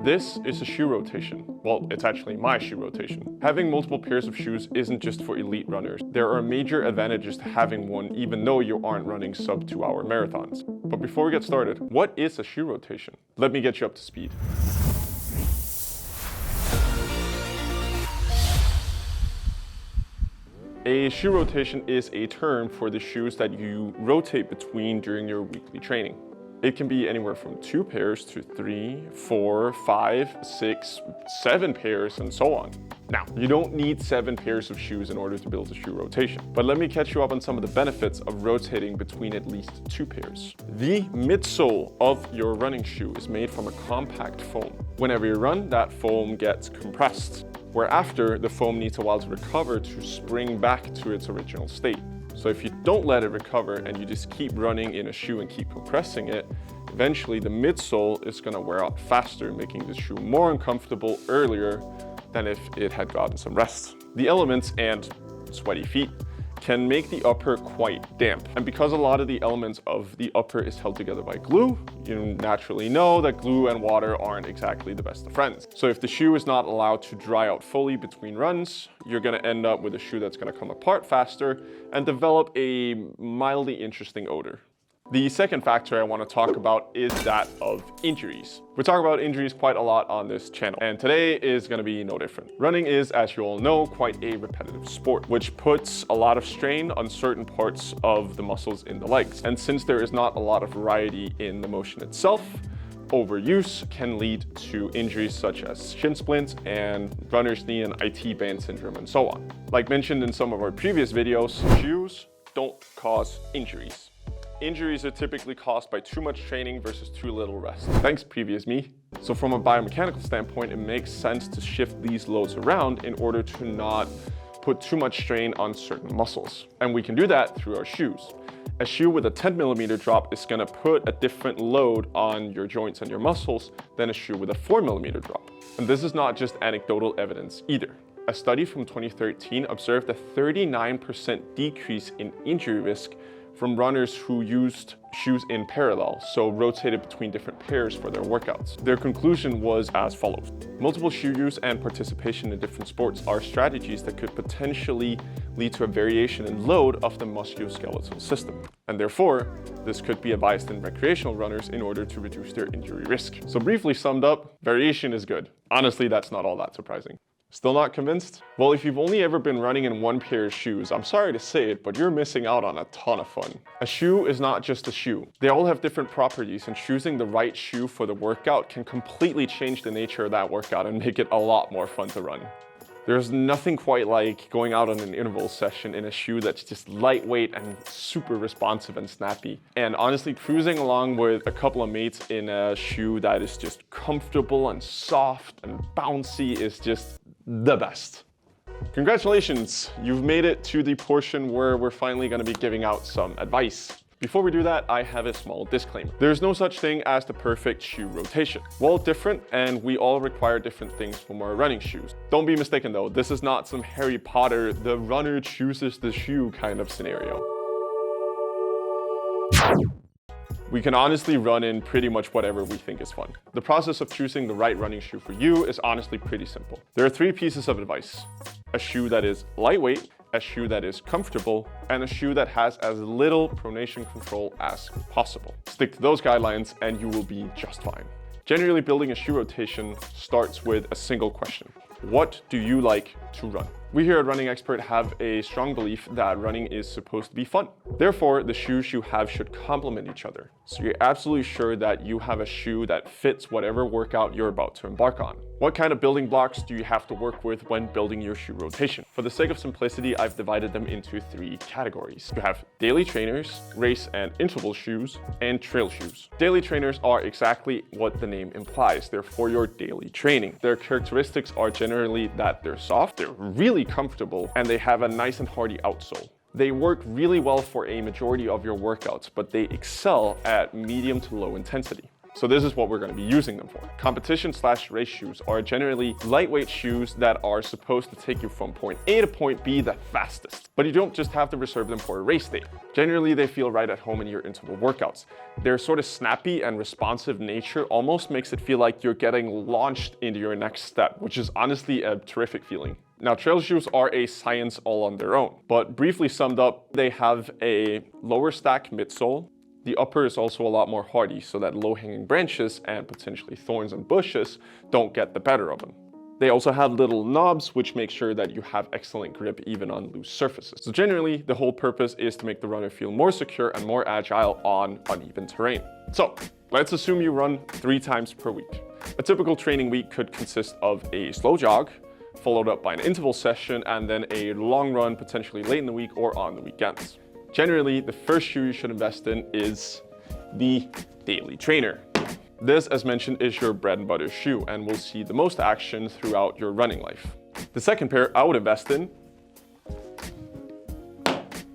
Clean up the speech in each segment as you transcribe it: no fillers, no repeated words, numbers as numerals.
This is a shoe rotation. Well, it's actually my shoe rotation. Having multiple pairs of shoes isn't just for elite runners. There are major advantages to having one even though you aren't running sub 2-hour marathons. But before we get started, what is a shoe rotation? Let me get you up to speed. A shoe rotation is a term for the shoes that you rotate between during your weekly training. It can be anywhere from 2 pairs to 3, 4, 5, 6, 7 pairs, and so on. Now, you don't need 7 pairs of shoes in order to build a shoe rotation, but let me catch you up on some of the benefits of rotating between at least 2 pairs. The midsole of your running shoe is made from a compact foam. Whenever you run, that foam gets compressed, whereafter the foam needs a while to recover to spring back to its original state. So if you don't let it recover and you just keep running in a shoe and keep compressing it, eventually the midsole is going to wear out faster, making the shoe more uncomfortable earlier than if it had gotten some rest. The elements and sweaty feet can make the upper quite damp. And because a lot of the elements of the upper is held together by glue, you naturally know that glue and water aren't exactly the best of friends. So if the shoe is not allowed to dry out fully between runs, you're gonna end up with a shoe that's gonna come apart faster and develop a mildly interesting odor. The second factor I want to talk about is that of injuries. We talk about injuries quite a lot on this channel, and today is going to be no different. Running is, as you all know, quite a repetitive sport, which puts a lot of strain on certain parts of the muscles in the legs. And since there is not a lot of variety in the motion itself, overuse can lead to injuries such as shin splints and runner's knee and IT band syndrome and so on. Like mentioned in some of our previous videos, shoes don't cause injuries. Injuries are typically caused by too much training versus too little rest. Thanks, previous me. So from a biomechanical standpoint, it makes sense to shift these loads around in order to not put too much strain on certain muscles. And we can do that through our shoes. A shoe with a 10mm drop is gonna put a different load on your joints and your muscles than a shoe with a 4mm drop. And this is not just anecdotal evidence either. A study from 2013 observed a 39% decrease in injury risk from runners who used shoes in parallel, so rotated between different pairs for their workouts. Their conclusion was as follows. Multiple shoe use and participation in different sports are strategies that could potentially lead to a variation in load of the musculoskeletal system. And therefore, this could be advised in recreational runners in order to reduce their injury risk. So briefly summed up, variation is good. Honestly, that's not all that surprising. Still not convinced? Well, if you've only ever been running in one pair of shoes, I'm sorry to say it, but you're missing out on a ton of fun. A shoe is not just a shoe. They all have different properties, and choosing the right shoe for the workout can completely change the nature of that workout and make it a lot more fun to run. There's nothing quite like going out on an interval session in a shoe that's just lightweight and super responsive and snappy. And honestly, cruising along with a couple of mates in a shoe that is just comfortable and soft and bouncy is just the best. Congratulations, you've made it to the portion where we're finally going to be giving out some advice. Before we do that, I have a small disclaimer. There's no such thing as the perfect shoe rotation. We're all different and we all require different things from our running shoes. Don't be mistaken though, this is not some Harry Potter, the runner chooses the shoe kind of scenario. We can honestly run in pretty much whatever we think is fun. The process of choosing the right running shoe for you is honestly pretty simple. There are 3 pieces of advice. A shoe that is lightweight, a shoe that is comfortable, and a shoe that has as little pronation control as possible. Stick to those guidelines and you will be just fine. Generally, building a shoe rotation starts with a single question. What do you like to run? We here at Running Expert have a strong belief that running is supposed to be fun. Therefore, the shoes you have should complement each other. So you're absolutely sure that you have a shoe that fits whatever workout you're about to embark on. What kind of building blocks do you have to work with when building your shoe rotation? For the sake of simplicity, I've divided them into 3 categories. You have daily trainers, race and interval shoes, and trail shoes. Daily trainers are exactly what the name implies. They're for your daily training. Their characteristics are generally that they're soft, they're really comfortable, and they have a nice and hardy outsole. They work really well for a majority of your workouts, but they excel at medium to low intensity. So this is what we're going to be using them for. Competition/race shoes are generally lightweight shoes that are supposed to take you from point A to point B the fastest. But you don't just have to reserve them for a race day. Generally, they feel right at home in your interval workouts. Their sort of snappy and responsive nature almost makes it feel like you're getting launched into your next step, which is honestly a terrific feeling. Now, trail shoes are a science all on their own, but briefly summed up, they have a lower stack midsole. The upper is also a lot more hardy, so that low-hanging branches and potentially thorns and bushes don't get the better of them. They also have little knobs, which make sure that you have excellent grip even on loose surfaces. So generally, the whole purpose is to make the runner feel more secure and more agile on uneven terrain. So let's assume you run 3 times per week. A typical training week could consist of a slow jog, followed up by an interval session, and then a long run, potentially late in the week or on the weekends. Generally, the first shoe you should invest in is the Daily Trainer. This, as mentioned, is your bread and butter shoe and will see the most action throughout your running life. The second pair I would invest in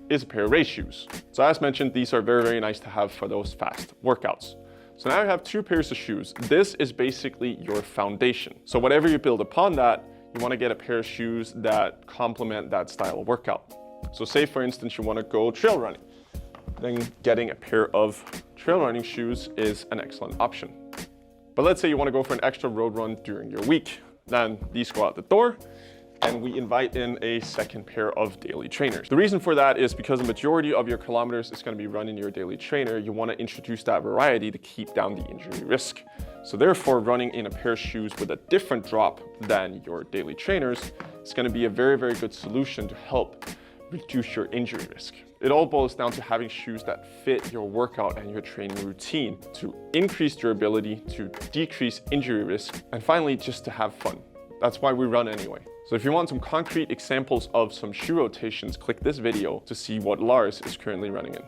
is a pair of race shoes. So as mentioned, these are very, very nice to have for those fast workouts. So now you have 2 pairs of shoes. This is basically your foundation. So whatever you build upon that, you want to get a pair of shoes that complement that style of workout. So say, for instance, you want to go trail running. Then getting a pair of trail running shoes is an excellent option. But let's say you want to go for an extra road run during your week. Then these go out the door, and we invite in a second pair of Daily Trainers. The reason for that is because the majority of your kilometers is going to be run in your Daily Trainer. You want to introduce that variety to keep down the injury risk. So therefore, running in a pair of shoes with a different drop than your Daily Trainers is going to be a very, very good solution to help reduce your injury risk. It all boils down to having shoes that fit your workout and your training routine to increase durability, to decrease injury risk, and finally, just to have fun. That's why we run anyway. So if you want some concrete examples of some shoe rotations, click this video to see what Lars is currently running in.